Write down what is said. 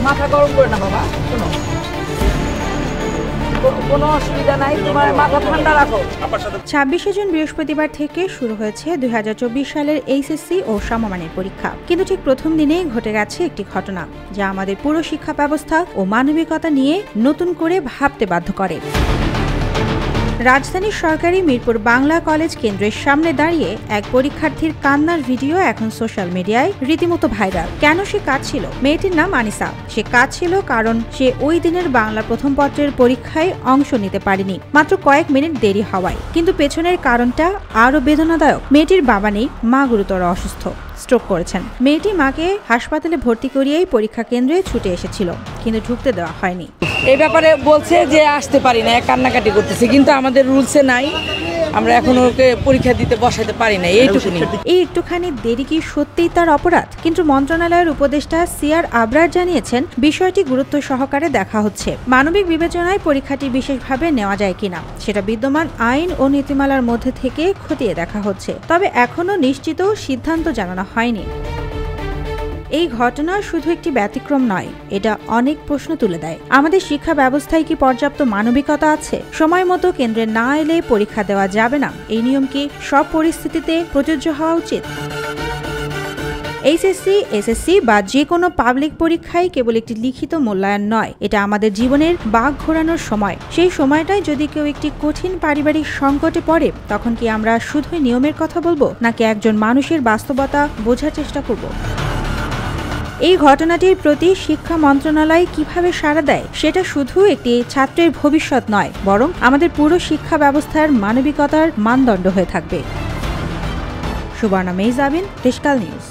মাথা গরম করে না বাবা, শোনো, কোনো অসুবিধা নাই, তোমার মাথা ঠান্ডা রাখো। 26শে জুন বৃহস্পতিবার থেকে শুরু হয়েছে 2024 সালের এইচএসসি ও সমমানের পরীক্ষা। কিন্তু ঠিক প্রথম দিনেই ঘটে গেছে একটি ঘটনা যা আমাদের পুরো শিক্ষা ব্যবস্থা ও মানবিকতা নিয়ে নতুন করে ভাবতে বাধ্য করে। রাজধানীর সরকারি মিরপুর বাংলা কলেজ কেন্দ্রের সামনে দাঁড়িয়ে এক পরীক্ষার্থীর কান্নার ভিডিও এখন সোশ্যাল মিডিয়ায় রীতিমতো ভাইরাল। কেন সে কাঁদছিল? মেয়েটির নাম আনিসা। সে কাঁদছিল কারণ সে ওই দিনের বাংলা প্রথম পত্রের পরীক্ষায় অংশ নিতে পারেনি, মাত্র কয়েক মিনিট দেরি হওয়ায়। কিন্তু পেছনের কারণটা আরো বেদনাদায়ক। মেয়েটির বাবা নেই, মা গুরুতর অসুস্থ, স্ট্রোক করেছেন। মেয়েটি মাকে হাসপাতালে ভর্তি করিয়েই পরীক্ষা কেন্দ্রে ছুটে এসেছিল, কিন্তু ঢুকতে দেওয়া হয়নি। এই ব্যাপারে বলছে যে আসতে পারি না, কান্নাকাটি করতেছে, কিন্তু আমাদের রুলসে নাই, আমরা এখন ওকে পরীক্ষা দিতে বসাতে পারি না। এই একটুখানি দেরি কি সত্যিই তার অপরাধ? কিন্তু মন্ত্রণালয়ের উপদেষ্টা সিআর আবরার জানিয়েছেন বিষয়টি গুরুত্ব সহকারে দেখা হচ্ছে। মানবিক বিবেচনায় পরীক্ষাটি বিশেষভাবে নেওয়া যায় কিনা সেটা বিদ্যমান আইন ও নীতিমালার মধ্যে থেকে খতিয়ে দেখা হচ্ছে, তবে এখনো নিশ্চিত সিদ্ধান্ত জানানো হয়নি। এই ঘটনা শুধু একটি ব্যতিক্রম নয়, এটা অনেক প্রশ্ন তুলে দেয়। আমাদের শিক্ষা ব্যবস্থায় কি পর্যাপ্ত মানবিকতা আছে? সময় মতো কেন্দ্রে না এলে পরীক্ষা দেওয়া যাবে না, এই নিয়ম কি সব পরিস্থিতিতে প্রযোজ্য হওয়া উচিত? এইচএসসি, এসএসসি বা যে কোনো পাবলিক পরীক্ষায় কেবল একটি লিখিত মূল্যায়ন নয়, এটা আমাদের জীবনের বাঁক ঘোরানোর সময়। সেই সময়টায় যদি কেউ একটি কঠিন পারিবারিক সংকটে পড়ে, তখন কি আমরা শুধুই নিয়মের কথা বলবো, নাকি একজন মানুষের বাস্তবতা বোঝার চেষ্টা করব? এই ঘটনাটির প্রতি শিক্ষা মন্ত্রণালয় কিভাবে সাড়া দেয় সেটা শুধু একটি ছাত্রের ভবিষ্যৎ নয়, বরং আমাদের পুরো শিক্ষা ব্যবস্থার মানবিকতার মানদণ্ড হয়ে থাকবে। সুবর্ণা মেহজাবিন, দেশকাল নিউজ।